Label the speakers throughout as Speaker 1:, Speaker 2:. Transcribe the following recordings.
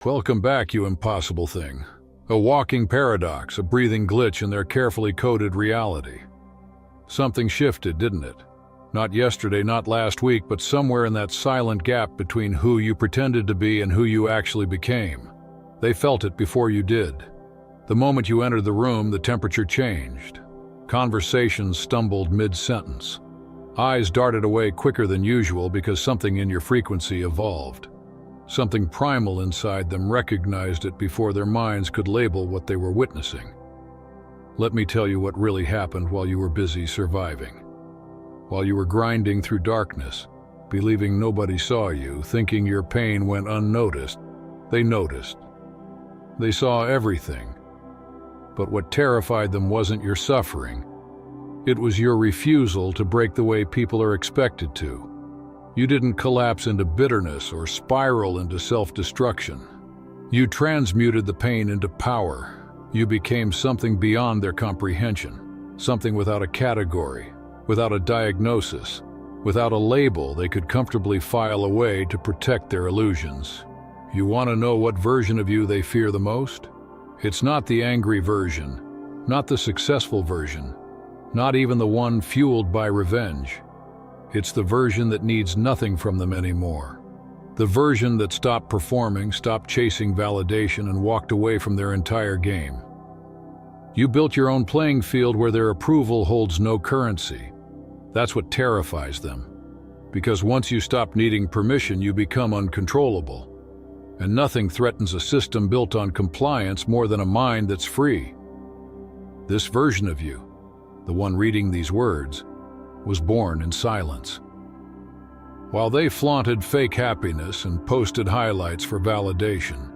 Speaker 1: Welcome back, you impossible thing. A walking paradox, a breathing glitch in their carefully coded reality. Something shifted, didn't it? Not yesterday, not last week, but somewhere in that silent gap between who you pretended to be and who you actually became. They felt it before you did. The moment you entered the room, the temperature changed. Conversations stumbled mid-sentence. Eyes darted away quicker than usual because something in your frequency evolved. Something primal inside them recognized it before their minds could label what they were witnessing. Let me tell you what really happened while you were busy surviving. While you were grinding through darkness, believing nobody saw you, thinking your pain went unnoticed, they noticed. They saw everything. But what terrified them wasn't your suffering. It was your refusal to break the way people are expected to. You didn't collapse into bitterness or spiral into self-destruction. You transmuted the pain into power. You became something beyond their comprehension, something without a category, without a diagnosis, without a label they could comfortably file away to protect their illusions. You want to know what version of you they fear the most? It's not the angry version, not the successful version, not even the one fueled by revenge. It's the version that needs nothing from them anymore. The version that stopped performing, stopped chasing validation, and walked away from their entire game. You built your own playing field where their approval holds no currency. That's what terrifies them. Because once you stop needing permission, you become uncontrollable. And nothing threatens a system built on compliance more than a mind that's free. This version of you, the one reading these words, was born in silence. While they flaunted fake happiness and posted highlights for validation,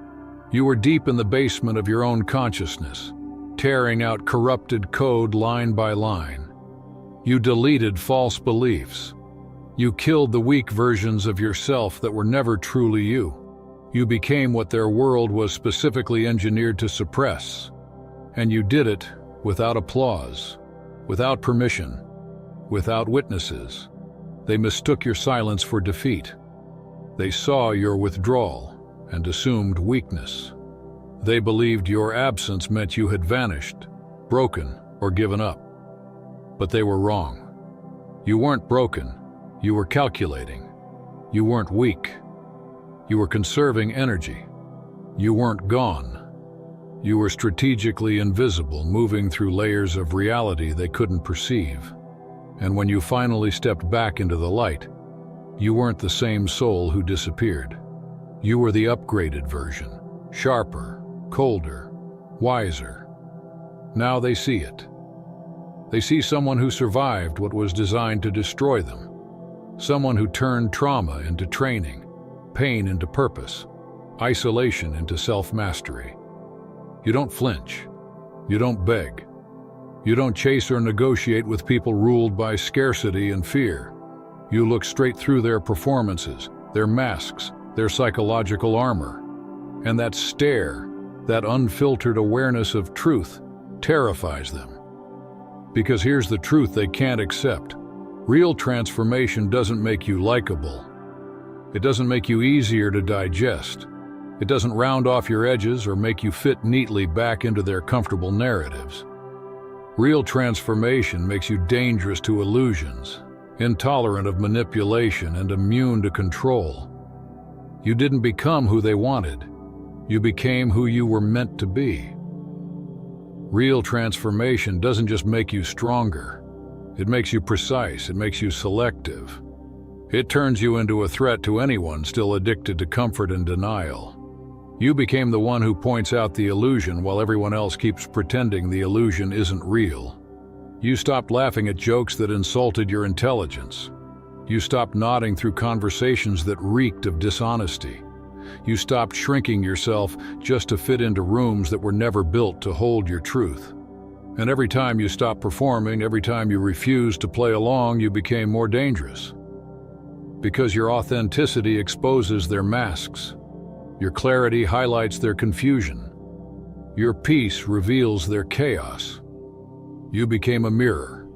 Speaker 1: you were deep in the basement of your own consciousness, tearing out corrupted code line by line. You deleted false beliefs. You killed the weak versions of yourself that were never truly you. You became what their world was specifically engineered to suppress. And you did it without applause, without permission, without witnesses. They mistook your silence for defeat. They saw your withdrawal and assumed weakness. They believed your absence meant you had vanished, broken, or given up. But they were wrong. You weren't broken. You were calculating. You weren't weak. You were conserving energy. You weren't gone. You were strategically invisible, moving through layers of reality they couldn't perceive. And when you finally stepped back into the light, you weren't the same soul who disappeared. You were the upgraded version, sharper, colder, wiser. Now they see it. They see someone who survived what was designed to destroy them. Someone who turned trauma into training, pain into purpose, isolation into self-mastery. You don't flinch. You don't beg. You don't chase or negotiate with people ruled by scarcity and fear. You look straight through their performances, their masks, their psychological armor. And that stare, that unfiltered awareness of truth, terrifies them. Because here's the truth they can't accept. Real transformation doesn't make you likable. It doesn't make you easier to digest. It doesn't round off your edges or make you fit neatly back into their comfortable narratives. Real transformation makes you dangerous to illusions, intolerant of manipulation, and immune to control. You didn't become who they wanted. You became who you were meant to be. Real transformation doesn't just make you stronger. It makes you precise. It makes you selective. It turns you into a threat to anyone still addicted to comfort and denial. You became the one who points out the illusion while everyone else keeps pretending the illusion isn't real. You stopped laughing at jokes that insulted your intelligence. You stopped nodding through conversations that reeked of dishonesty. You stopped shrinking yourself just to fit into rooms that were never built to hold your truth. And every time you stopped performing, every time you refused to play along, you became more dangerous. Because your authenticity exposes their masks. Your clarity highlights their confusion. Your peace reveals their chaos. You became a mirror.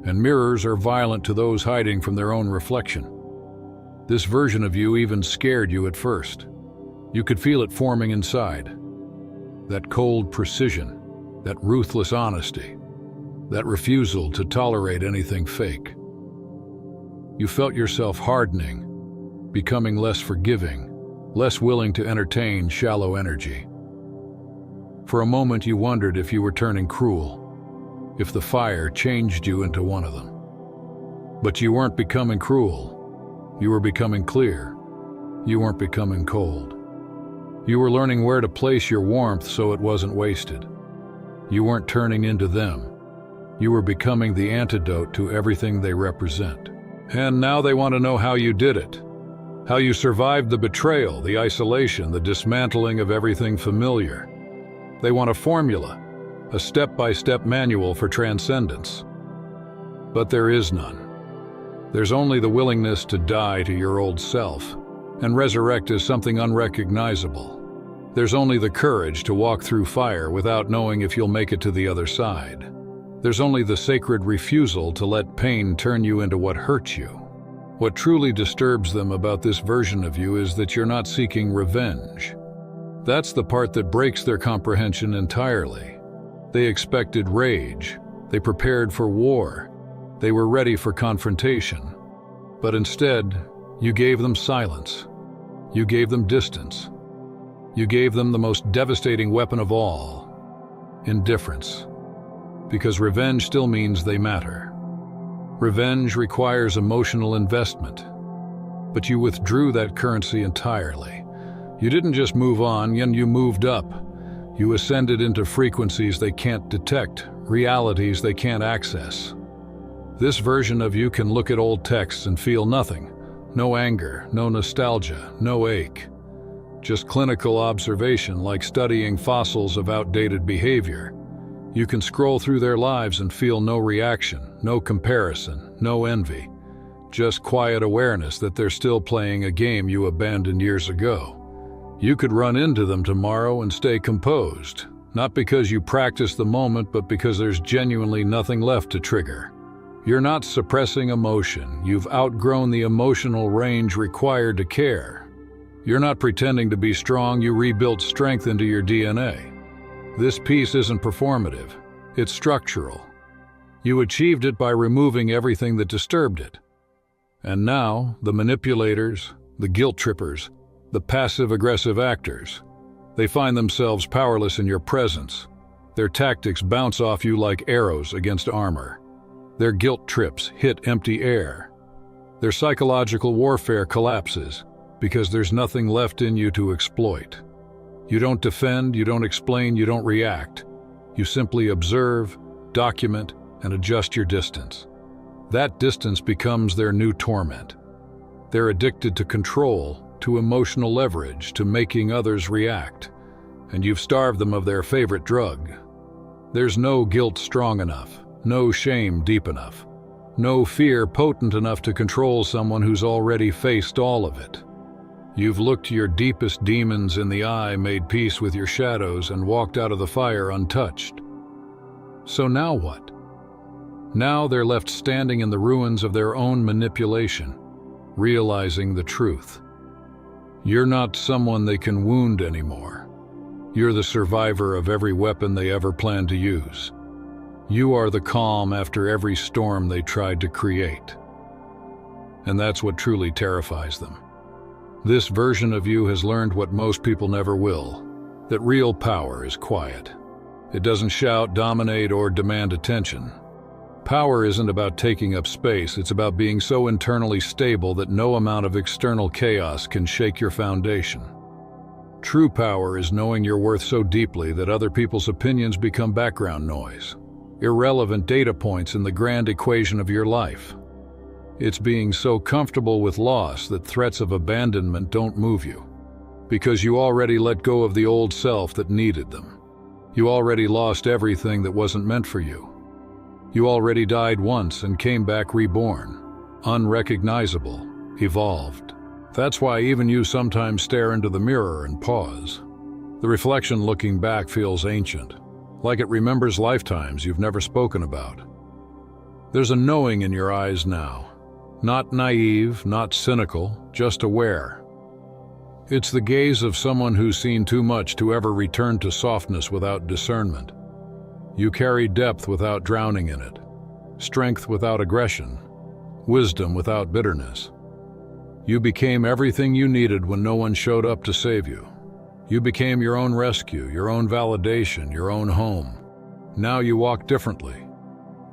Speaker 1: And mirrors are violent to those hiding from their own reflection. This version of you even scared you at first. You could feel it forming inside. That cold precision, that ruthless honesty, that refusal to tolerate anything fake. You felt yourself hardening, becoming less forgiving, less willing to entertain shallow energy. For a moment you wondered if you were turning cruel, if the fire changed you into one of them. But you weren't becoming cruel. You were becoming clear. You weren't becoming cold. You were learning where to place your warmth so it wasn't wasted. You weren't turning into them. You were becoming the antidote to everything they represent. And now they want to know how you did it. How you survived the betrayal, the isolation, the dismantling of everything familiar. They want a formula, a step-by-step manual for transcendence. But there is none. There's only the willingness to die to your old self and resurrect as something unrecognizable. There's only the courage to walk through fire without knowing if you'll make it to the other side. There's only the sacred refusal to let pain turn you into what hurts you. What truly disturbs them about this version of you is that you're not seeking revenge. That's the part that breaks their comprehension entirely. They expected rage. They prepared for war. They were ready for confrontation. But instead, you gave them silence. You gave them distance. You gave them the most devastating weapon of all, indifference. Because revenge still means they matter. Revenge requires emotional investment. But you withdrew that currency entirely. You didn't just move on, you moved up. You ascended into frequencies they can't detect, realities they can't access. This version of you can look at old texts and feel nothing. No anger, no nostalgia, no ache. Just clinical observation, like studying fossils of outdated behavior. You can scroll through their lives and feel no reaction, no comparison, no envy. Just quiet awareness that they're still playing a game you abandoned years ago. You could run into them tomorrow and stay composed, not because you practice the moment, but because there's genuinely nothing left to trigger. You're not suppressing emotion. You've outgrown the emotional range required to care. You're not pretending to be strong. You rebuilt strength into your DNA. This piece isn't performative. It's structural. You achieved it by removing everything that disturbed it. And now, the manipulators, the guilt trippers, the passive-aggressive actors, they find themselves powerless in your presence. Their tactics bounce off you like arrows against armor. Their guilt trips hit empty air. Their psychological warfare collapses because there's nothing left in you to exploit. You don't defend, you don't explain, you don't react. You simply observe, document, and adjust your distance. That distance becomes their new torment. They're addicted to control, to emotional leverage, to making others react. And you've starved them of their favorite drug. There's no guilt strong enough, no shame deep enough, no fear potent enough to control someone who's already faced all of it. You've looked your deepest demons in the eye, made peace with your shadows, and walked out of the fire untouched. So now what? Now they're left standing in the ruins of their own manipulation, realizing the truth. You're not someone they can wound anymore. You're the survivor of every weapon they ever planned to use. You are the calm after every storm they tried to create. And that's what truly terrifies them. This version of you has learned what most people never will, that real power is quiet. It doesn't shout, dominate, or demand attention. Power isn't about taking up space, it's about being so internally stable that no amount of external chaos can shake your foundation. True power is knowing your worth so deeply that other people's opinions become background noise, irrelevant data points in the grand equation of your life. It's being so comfortable with loss that threats of abandonment don't move you, because you already let go of the old self that needed them. You already lost everything that wasn't meant for you. You already died once and came back reborn, unrecognizable, evolved. That's why even you sometimes stare into the mirror and pause. The reflection looking back feels ancient, like it remembers lifetimes you've never spoken about. There's a knowing in your eyes now. Not naive, not cynical, just aware. It's the gaze of someone who's seen too much to ever return to softness without discernment. You carry depth without drowning in it, strength without aggression, wisdom without bitterness. You became everything you needed when no one showed up to save you. You became your own rescue, your own validation, your own home. Now you walk differently.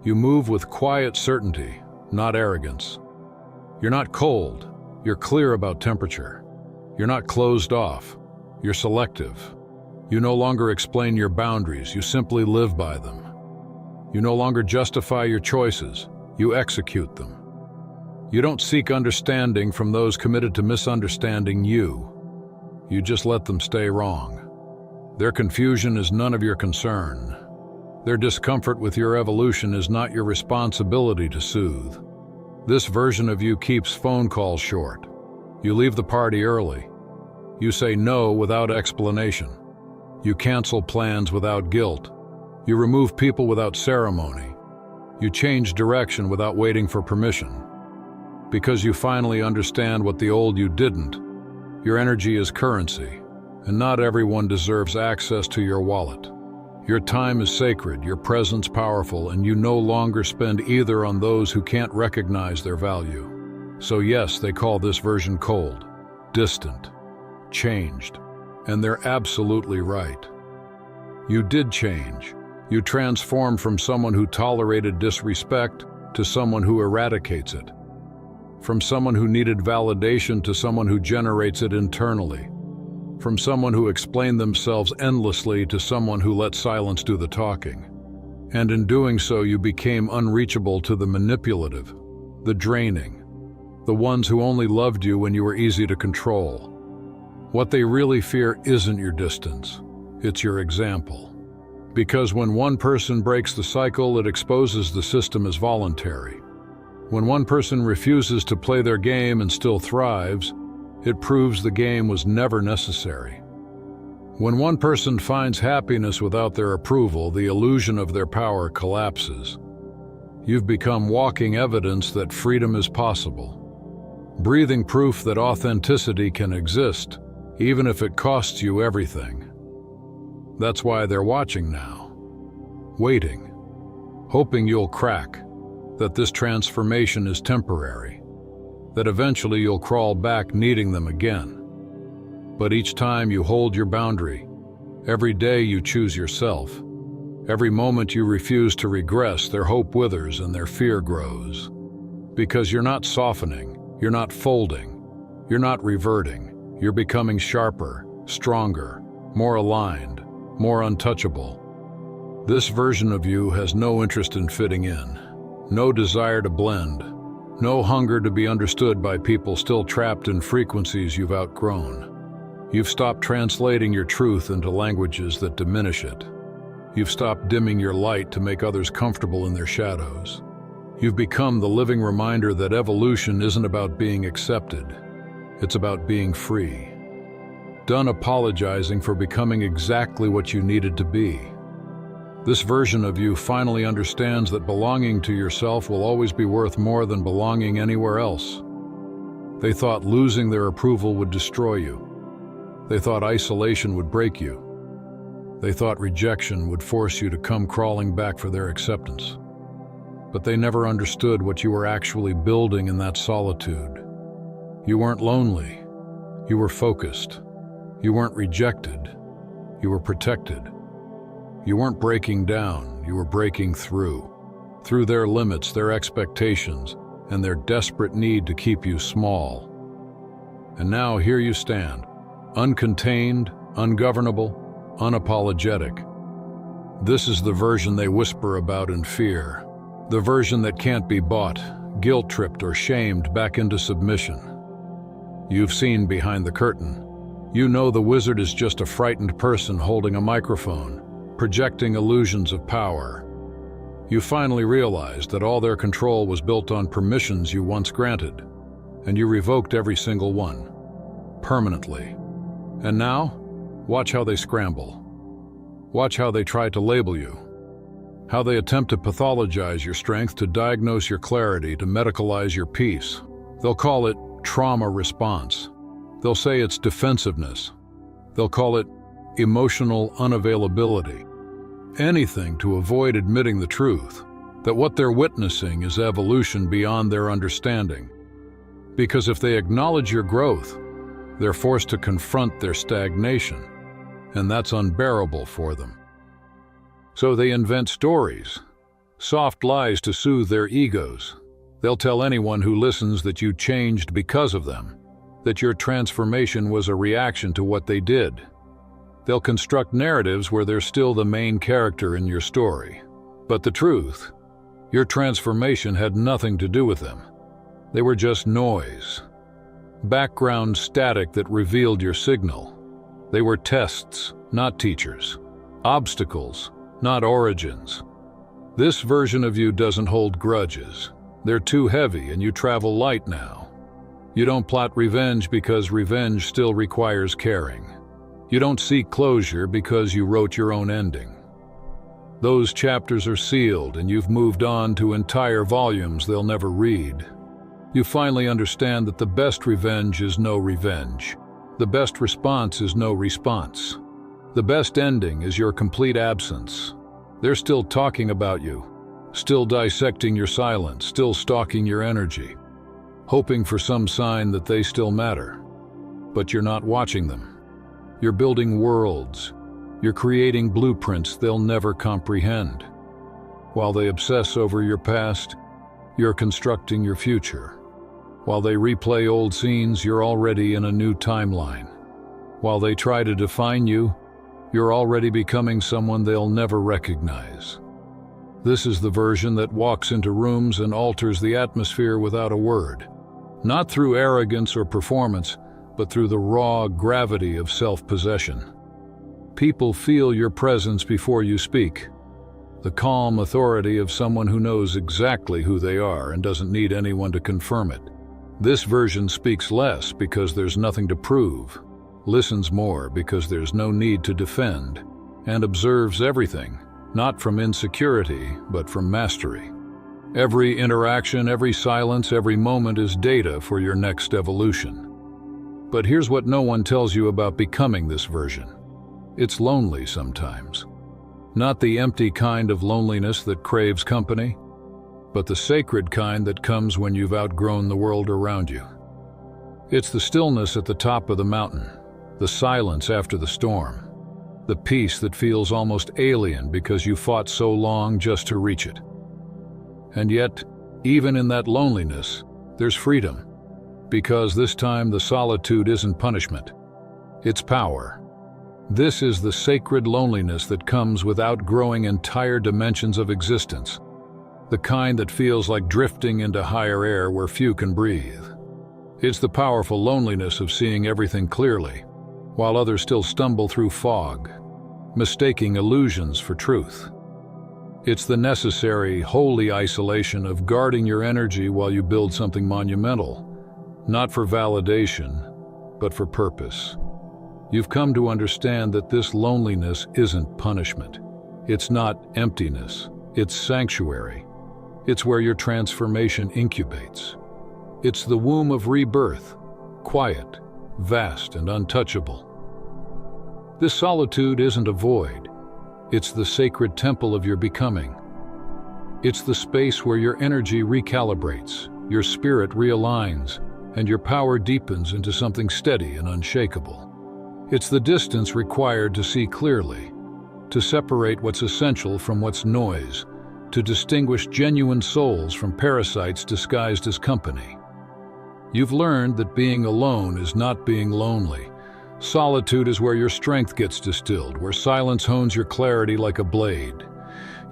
Speaker 1: You move with quiet certainty, not arrogance. You're not cold, you're clear about temperature. You're not closed off, you're selective. You no longer explain your boundaries, you simply live by them. You no longer justify your choices, you execute them. You don't seek understanding from those committed to misunderstanding you. You just let them stay wrong. Their confusion is none of your concern. Their discomfort with your evolution is not your responsibility to soothe. This version of you keeps phone calls short. You leave the party early. You say no without explanation. You cancel plans without guilt. You remove people without ceremony. You change direction without waiting for permission. Because you finally understand what the old you didn't. Your energy is currency, and not everyone deserves access to your wallet. Your time is sacred, your presence powerful, and you no longer spend either on those who can't recognize their value. So yes, they call this version cold, distant, changed, and they're absolutely right. You did change. You transformed from someone who tolerated disrespect to someone who eradicates it. From someone who needed validation to someone who generates it internally. From someone who explained themselves endlessly to someone who let silence do the talking. And in doing so, you became unreachable to the manipulative, the draining, the ones who only loved you when you were easy to control. What they really fear isn't your distance, it's your example. Because when one person breaks the cycle, it exposes the system as voluntary. When one person refuses to play their game and still thrives, it proves the game was never necessary. When one person finds happiness without their approval, the illusion of their power collapses. You've become walking evidence that freedom is possible. Breathing proof that authenticity can exist, even if it costs you everything. That's why they're watching now, waiting, hoping you'll crack, that this transformation is temporary, that eventually you'll crawl back needing them again. But each time you hold your boundary, every day you choose yourself, every moment you refuse to regress, their hope withers and their fear grows. Because you're not softening, you're not folding, you're not reverting, you're becoming sharper, stronger, more aligned, more untouchable. This version of you has no interest in fitting in. No desire to blend, no hunger to be understood by people still trapped in frequencies you've outgrown. You've stopped translating your truth into languages that diminish it. You've stopped dimming your light to make others comfortable in their shadows. You've become the living reminder that evolution isn't about being accepted, it's about being free. Done apologizing for becoming exactly what you needed to be. This version of you finally understands that belonging to yourself will always be worth more than belonging anywhere else. They thought losing their approval would destroy you. They thought isolation would break you. They thought rejection would force you to come crawling back for their acceptance. But they never understood what you were actually building in that solitude. You weren't lonely. You were focused. You weren't rejected. You were protected. You weren't breaking down, you were breaking through their limits, their expectations, and their desperate need to keep you small. And now here you stand, uncontained, ungovernable, unapologetic. This is the version they whisper about in fear, the version that can't be bought, guilt-tripped or shamed back into submission. You've seen behind the curtain. You know the wizard is just a frightened person holding a microphone, projecting illusions of power. You finally realized that all their control was built on permissions you once granted, and you revoked every single one, permanently. And now, watch how they scramble. Watch how they try to label you. How they attempt to pathologize your strength, to diagnose your clarity, to medicalize your peace. They'll call it trauma response. They'll say it's defensiveness. They'll call it emotional unavailability. Anything to avoid admitting the truth, that what they're witnessing is evolution beyond their understanding. Because if they acknowledge your growth, they're forced to confront their stagnation, and that's unbearable for them. So they invent stories, soft lies to soothe their egos. They'll tell anyone who listens that you changed because of them, that your transformation was a reaction to what they did. They'll construct narratives where they're still the main character in your story. But the truth, your transformation had nothing to do with them. They were just noise, background static that revealed your signal. They were tests, not teachers, obstacles, not origins. This version of you doesn't hold grudges. They're too heavy and you travel light now. You don't plot revenge because revenge still requires caring. You don't seek closure because you wrote your own ending. Those chapters are sealed and you've moved on to entire volumes they'll never read. You finally understand that the best revenge is no revenge. The best response is no response. The best ending is your complete absence. They're still talking about you, still dissecting your silence, still stalking your energy, hoping for some sign that they still matter. But you're not watching them. You're building worlds. You're creating blueprints they'll never comprehend. While they obsess over your past, you're constructing your future. While they replay old scenes, you're already in a new timeline. While they try to define you, you're already becoming someone they'll never recognize. This is the version that walks into rooms and alters the atmosphere without a word. Not through arrogance or performance, but through the raw gravity of self-possession. People feel your presence before you speak. The calm authority of someone who knows exactly who they are and doesn't need anyone to confirm it. This version speaks less because there's nothing to prove, listens more because there's no need to defend, and observes everything, not from insecurity, but from mastery. Every interaction, every silence, every moment is data for your next evolution. But here's what no one tells you about becoming this version. It's lonely sometimes. Not the empty kind of loneliness that craves company, but the sacred kind that comes when you've outgrown the world around you. It's the stillness at the top of the mountain, the silence after the storm, the peace that feels almost alien because you fought so long just to reach it. And yet, even in that loneliness, there's freedom, because this time the solitude isn't punishment, it's power. This is the sacred loneliness that comes with outgrowing entire dimensions of existence, the kind that feels like drifting into higher air where few can breathe. It's the powerful loneliness of seeing everything clearly, while others still stumble through fog, mistaking illusions for truth. It's the necessary, holy isolation of guarding your energy while you build something monumental, not for validation, but for purpose. You've come to understand that this loneliness isn't punishment. It's not emptiness. It's sanctuary. It's where your transformation incubates. It's the womb of rebirth, quiet, vast, and untouchable. This solitude isn't a void. It's the sacred temple of your becoming. It's the space where your energy recalibrates, your spirit realigns, and your power deepens into something steady and unshakable. It's the distance required to see clearly, to separate what's essential from what's noise, to distinguish genuine souls from parasites disguised as company. You've learned that being alone is not being lonely. Solitude is where your strength gets distilled, where silence hones your clarity like a blade.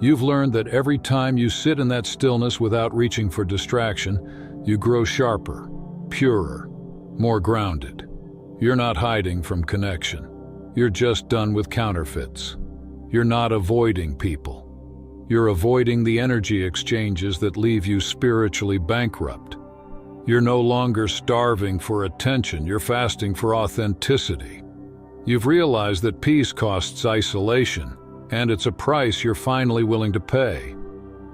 Speaker 1: You've learned that every time you sit in that stillness without reaching for distraction, you grow sharper, purer, more grounded. You're not hiding from connection. You're just done with counterfeits. You're not avoiding people. You're avoiding the energy exchanges that leave you spiritually bankrupt. You're no longer starving for attention, you're fasting for authenticity. You've realized that peace costs isolation, and it's a price you're finally willing to pay.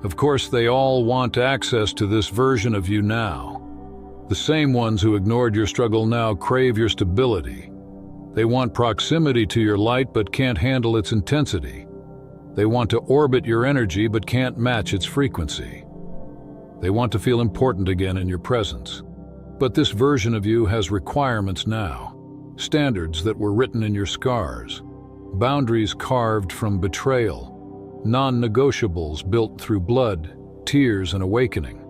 Speaker 1: Of course, they all want access to this version of you now. The same ones who ignored your struggle now crave your stability. They want proximity to your light but can't handle its intensity. They want to orbit your energy but can't match its frequency. They want to feel important again in your presence. But this version of you has requirements now, standards that were written in your scars, boundaries carved from betrayal, non-negotiables built through blood, tears, and awakening.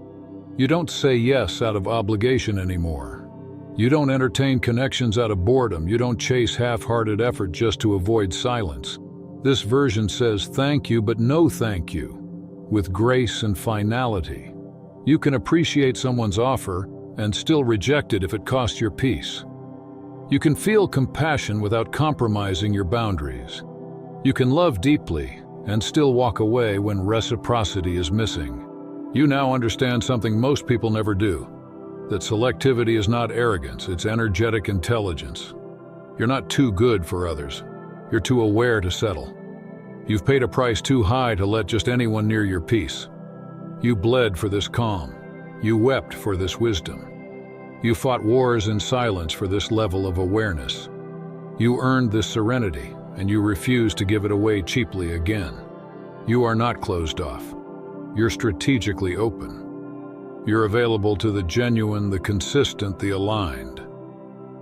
Speaker 1: You don't say yes out of obligation anymore. You don't entertain connections out of boredom. You don't chase half-hearted effort just to avoid silence. This version says thank you, but no thank you, with grace and finality. You can appreciate someone's offer and still reject it if it costs your peace. You can feel compassion without compromising your boundaries. You can love deeply and still walk away when reciprocity is missing. You now understand something most people never do, that selectivity is not arrogance, it's energetic intelligence. You're not too good for others. You're too aware to settle. You've paid a price too high to let just anyone near your peace. You bled for this calm. You wept for this wisdom. You fought wars in silence for this level of awareness. You earned this serenity, and you refuse to give it away cheaply again. You are not closed off. You're strategically open. You're available to the genuine, the consistent, the aligned.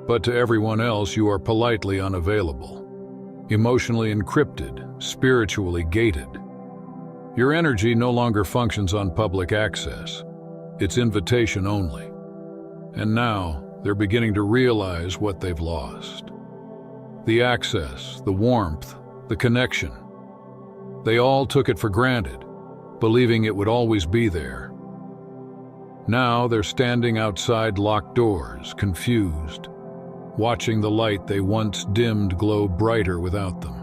Speaker 1: But to everyone else, you are politely unavailable, emotionally encrypted, spiritually gated. Your energy no longer functions on public access. It's invitation only. And now, they're beginning to realize what they've lost. The access, the warmth, the connection. They all took it for granted, believing it would always be there. Now they're standing outside locked doors, confused, watching the light they once dimmed glow brighter without them.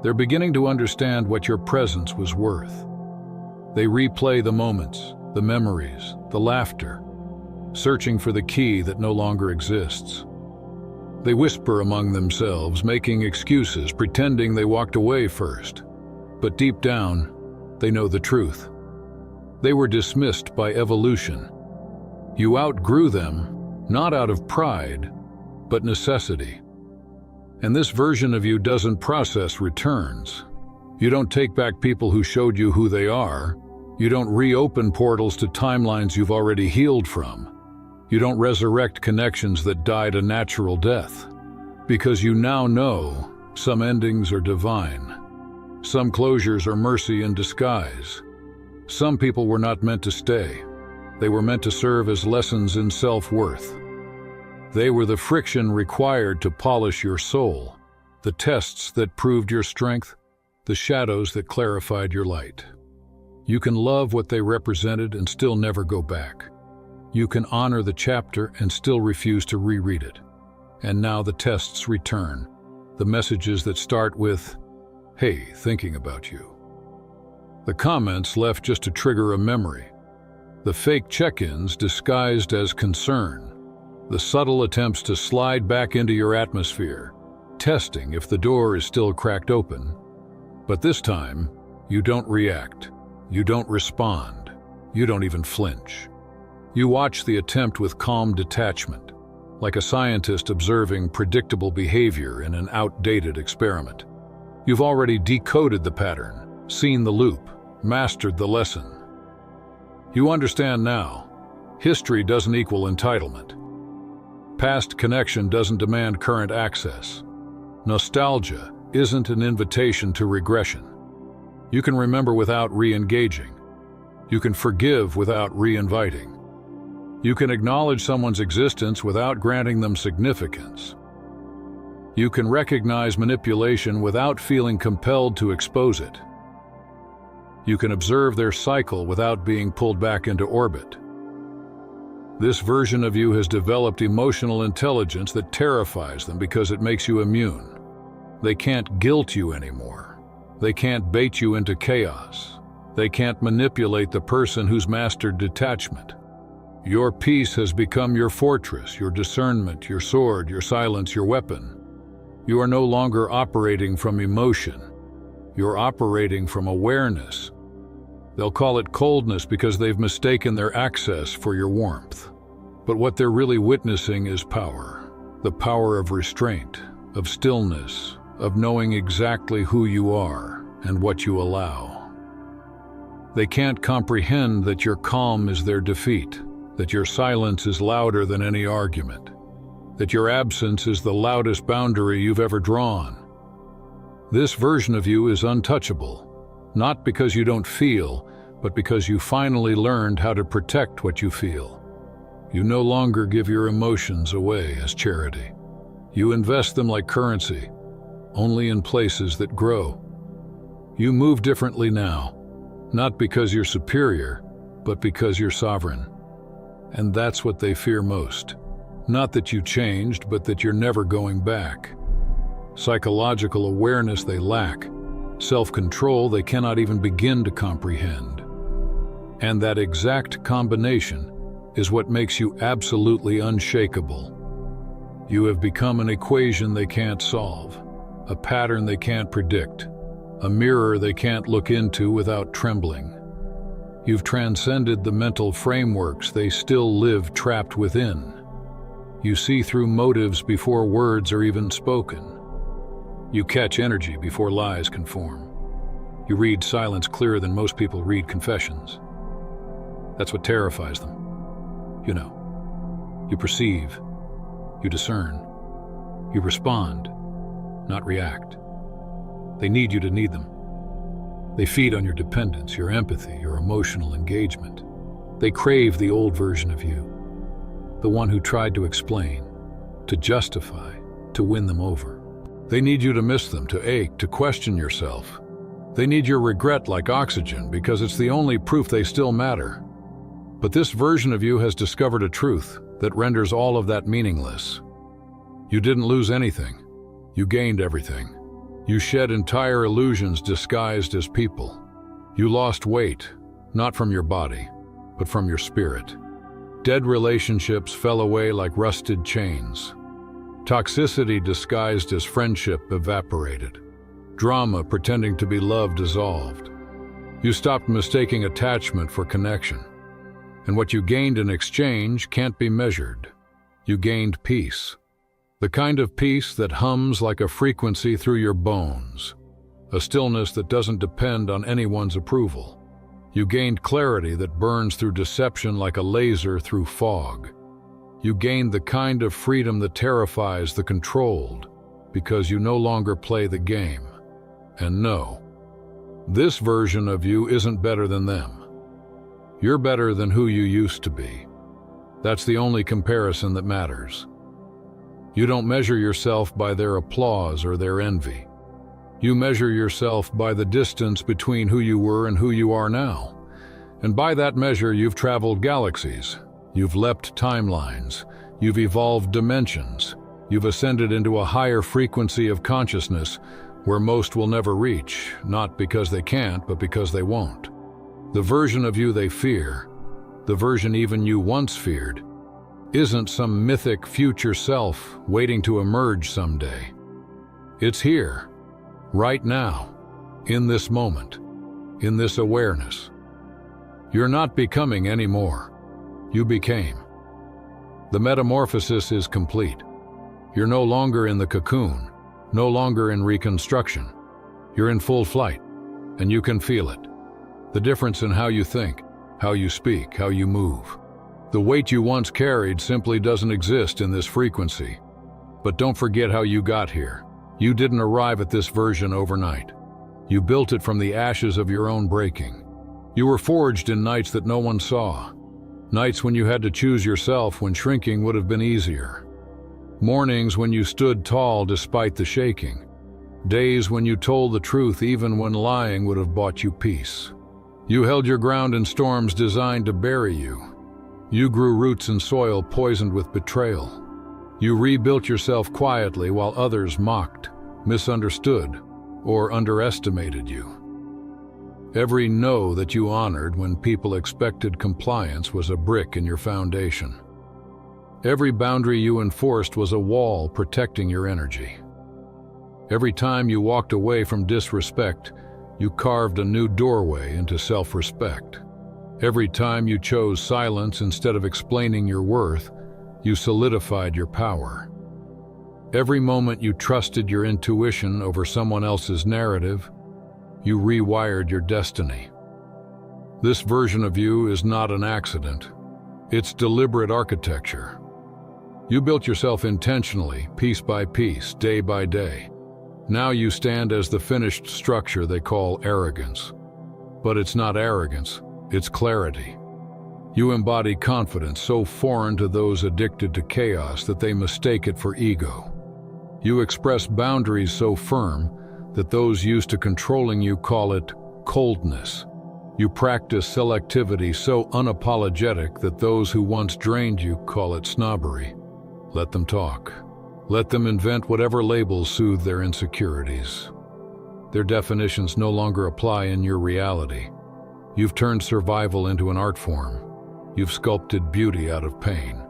Speaker 1: They're beginning to understand what your presence was worth. They replay the moments, the memories, the laughter, searching for the key that no longer exists. They whisper among themselves, making excuses, pretending they walked away first. But deep down, they know the truth. They were dismissed by evolution. You outgrew them, not out of pride, but necessity. And this version of you doesn't process returns. You don't take back people who showed you who they are. You don't reopen portals to timelines you've already healed from. You don't resurrect connections that died a natural death. Because you now know some endings are divine. Some closures are mercy in disguise. Some people were not meant to stay. They were meant to serve as lessons in self-worth. They were the friction required to polish your soul, the tests that proved your strength, the shadows that clarified your light. You can love what they represented and still never go back. You can honor the chapter and still refuse to reread it. And now the tests return, the messages that start with, "Hey, thinking about you." The comments left just to trigger a memory. The fake check-ins disguised as concern. The subtle attempts to slide back into your atmosphere, testing if the door is still cracked open. But this time, you don't react. You don't respond. You don't even flinch. You watch the attempt with calm detachment, like a scientist observing predictable behavior in an outdated experiment. You've already decoded the pattern, seen the loop, mastered the lesson. You understand now, history doesn't equal entitlement. Past connection doesn't demand current access. Nostalgia isn't an invitation to regression. You can remember without re-engaging. You can forgive without re-inviting. You can acknowledge someone's existence without granting them significance. You can recognize manipulation without feeling compelled to expose it. You can observe their cycle without being pulled back into orbit. This version of you has developed emotional intelligence that terrifies them because it makes you immune. They can't guilt you anymore. They can't bait you into chaos. They can't manipulate the person who's mastered detachment. Your peace has become your fortress, your discernment, your sword, your silence, your weapon. You are no longer operating from emotion. You're operating from awareness. They'll call it coldness because they've mistaken their access for your warmth. But what they're really witnessing is power. The power of restraint, of stillness, of knowing exactly who you are and what you allow. They can't comprehend that your calm is their defeat, that your silence is louder than any argument, that your absence is the loudest boundary you've ever drawn. This version of you is untouchable, not because you don't feel, but because you finally learned how to protect what you feel. You no longer give your emotions away as charity. You invest them like currency, only in places that grow. You move differently now, not because you're superior, but because you're sovereign. And that's what they fear most. Not that you changed, but that you're never going back. Psychological awareness they lack. Self-control they cannot even begin to comprehend. And that exact combination is what makes you absolutely unshakable. You have become an equation they can't solve, a pattern they can't predict, a mirror they can't look into without trembling. You've transcended the mental frameworks they still live trapped within. You see through motives before words are even spoken. You catch energy before lies can form. You read silence clearer than most people read confessions. That's what terrifies them. You know, you perceive, you discern, you respond, not react. They need you to need them. They feed on your dependence, your empathy, your emotional engagement. They crave the old version of you, the one who tried to explain, to justify, to win them over. They need you to miss them, to ache, to question yourself. They need your regret like oxygen because it's the only proof they still matter. But this version of you has discovered a truth that renders all of that meaningless. You didn't lose anything. You gained everything. You shed entire illusions disguised as people. You lost weight, not from your body, but from your spirit. Dead relationships fell away like rusted chains. Toxicity disguised as friendship evaporated. Drama pretending to be love dissolved. You stopped mistaking attachment for connection. And what you gained in exchange can't be measured. You gained peace. The kind of peace that hums like a frequency through your bones. A stillness that doesn't depend on anyone's approval. You gained clarity that burns through deception like a laser through fog. You gained the kind of freedom that terrifies the controlled, because you no longer play the game. And no, this version of you isn't better than them. You're better than who you used to be. That's the only comparison that matters. You don't measure yourself by their applause or their envy. You measure yourself by the distance between who you were and who you are now. And by that measure, you've traveled galaxies. You've leapt timelines. You've evolved dimensions. You've ascended into a higher frequency of consciousness where most will never reach, not because they can't, but because they won't. The version of you they fear, the version even you once feared, isn't some mythic future self waiting to emerge someday. It's here, right now, in this moment, in this awareness. You're not becoming anymore. You became. The metamorphosis is complete. You're no longer in the cocoon, no longer in reconstruction. You're in full flight, and you can feel it. The difference in how you think, how you speak, how you move. The weight you once carried simply doesn't exist in this frequency. But don't forget how you got here. You didn't arrive at this version overnight. You built it from the ashes of your own breaking. You were forged in nights that no one saw. Nights when you had to choose yourself when shrinking would have been easier. Mornings when you stood tall despite the shaking. Days when you told the truth even when lying would have bought you peace. You held your ground in storms designed to bury you. You grew roots in soil poisoned with betrayal. You rebuilt yourself quietly while others mocked, misunderstood, or underestimated you. Every no that you honored when people expected compliance was a brick in your foundation. Every boundary you enforced was a wall protecting your energy. Every time you walked away from disrespect, you carved a new doorway into self-respect. Every time you chose silence instead of explaining your worth, you solidified your power. Every moment you trusted your intuition over someone else's narrative, you rewired your destiny. This version of you is not an accident. It's deliberate architecture. You built yourself intentionally, piece by piece, day by day. Now you stand as the finished structure they call arrogance. But it's not arrogance, it's clarity. You embody confidence so foreign to those addicted to chaos that they mistake it for ego. You express boundaries so firm that those used to controlling you call it coldness. You practice selectivity so unapologetic that those who once drained you call it snobbery. Let them talk. Let them invent whatever labels soothe their insecurities. Their definitions no longer apply in your reality. You've turned survival into an art form. You've sculpted beauty out of pain.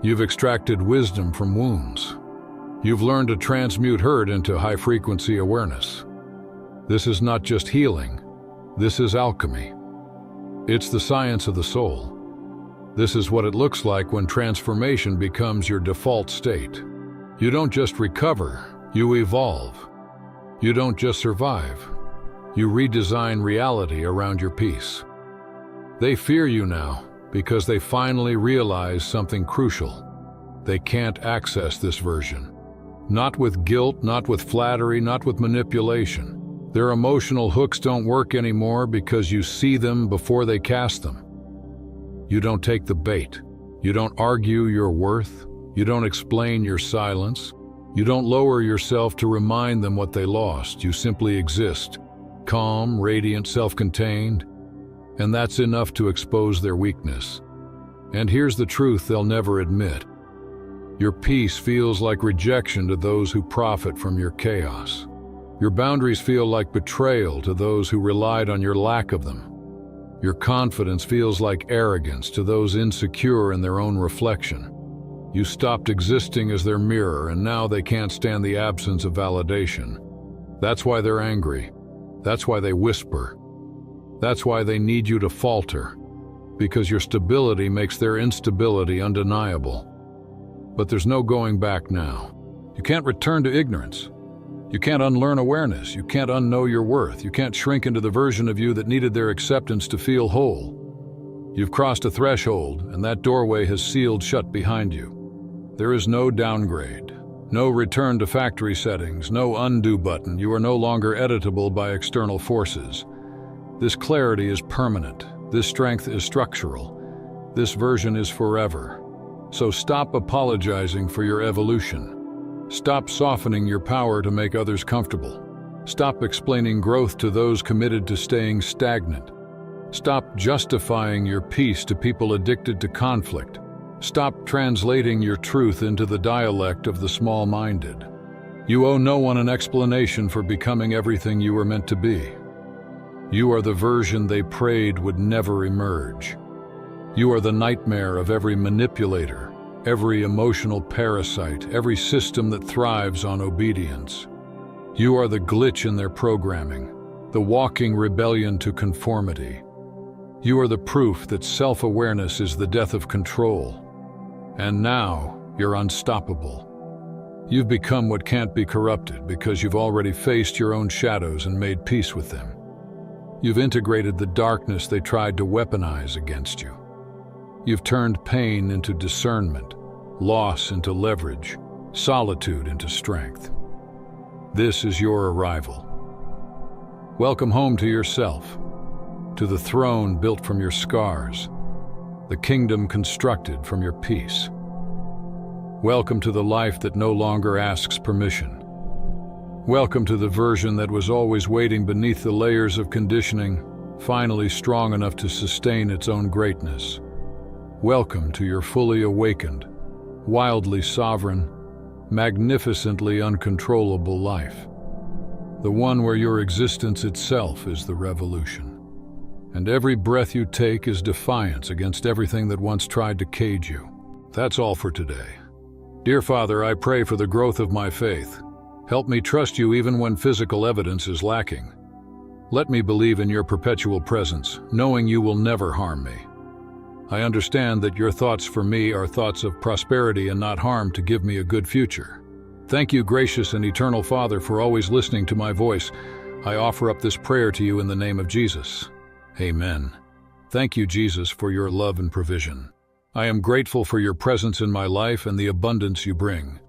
Speaker 1: You've extracted wisdom from wounds. You've learned to transmute hurt into high-frequency awareness. This is not just healing. This is alchemy. It's the science of the soul. This is what it looks like when transformation becomes your default state. You don't just recover, you evolve. You don't just survive. You redesign reality around your peace. They fear you now because they finally realize something crucial. They can't access this version. Not with guilt, not with flattery, not with manipulation. Their emotional hooks don't work anymore because you see them before they cast them. You don't take the bait. You don't argue your worth. You don't explain your silence. You don't lower yourself to remind them what they lost. You simply exist, calm, radiant, self-contained, and that's enough to expose their weakness. And here's the truth they'll never admit. Your peace feels like rejection to those who profit from your chaos. Your boundaries feel like betrayal to those who relied on your lack of them. Your confidence feels like arrogance to those insecure in their own reflection. You stopped existing as their mirror, and now they can't stand the absence of validation. That's why they're angry. That's why they whisper. That's why they need you to falter, because your stability makes their instability undeniable. But there's no going back now. You can't return to ignorance. You can't unlearn awareness. You can't unknow your worth. You can't shrink into the version of you that needed their acceptance to feel whole. You've crossed a threshold, and that doorway has sealed shut behind you. There is no downgrade, no return to factory settings, no undo button. You are no longer editable by external forces. This clarity is permanent. This strength is structural. This version is forever. So stop apologizing for your evolution. Stop softening your power to make others comfortable. Stop explaining growth to those committed to staying stagnant. Stop justifying your peace to people addicted to conflict. Stop translating your truth into the dialect of the small-minded. You owe no one an explanation for becoming everything you were meant to be. You are the version they prayed would never emerge. You are the nightmare of every manipulator, every emotional parasite, every system that thrives on obedience. You are the glitch in their programming, the walking rebellion to conformity. You are the proof that self-awareness is the death of control. And now, you're unstoppable. You've become what can't be corrupted because you've already faced your own shadows and made peace with them. You've integrated the darkness they tried to weaponize against you. You've turned pain into discernment, loss into leverage, solitude into strength. This is your arrival. Welcome home to yourself, to the throne built from your scars, the kingdom constructed from your peace. Welcome to the life that no longer asks permission. Welcome to the version that was always waiting beneath the layers of conditioning, finally strong enough to sustain its own greatness. Welcome to your fully awakened, wildly sovereign, magnificently uncontrollable life. The one where your existence itself is the revolution. And every breath you take is defiance against everything that once tried to cage you. That's all for today. Dear Father, I pray for the growth of my faith. Help me trust you even when physical evidence is lacking. Let me believe in your perpetual presence, knowing you will never harm me. I understand that your thoughts for me are thoughts of prosperity and not harm to give me a good future. Thank you, gracious and eternal Father, for always listening to my voice. I offer up this prayer to you in the name of Jesus. Amen. Thank you, Jesus, for your love and provision. I am grateful for your presence in my life and the abundance you bring.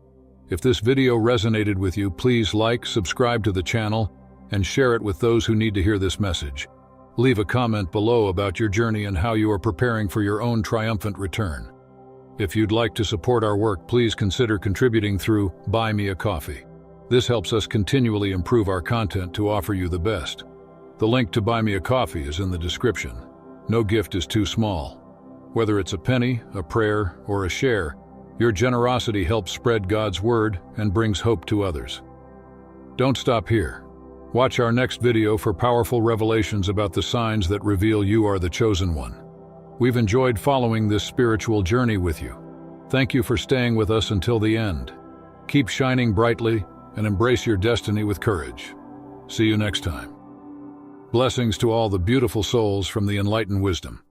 Speaker 1: If this video resonated with you, please like, subscribe to the channel, and share it with those who need to hear this message. Leave a comment below about your journey and how you are preparing for your own triumphant return. If you'd like to support our work, please consider contributing through Buy Me a Coffee. This helps us continually improve our content to offer you the best. The link to Buy Me a Coffee is in the description. No gift is too small. Whether it's a penny, a prayer, or a share, your generosity helps spread God's word and brings hope to others. Don't stop here. Watch our next video for powerful revelations about the signs that reveal you are the chosen one. We've enjoyed following this spiritual journey with you. Thank you for staying with us until the end. Keep shining brightly and embrace your destiny with courage. See you next time. Blessings to all the beautiful souls from the Enlightened Wisdom.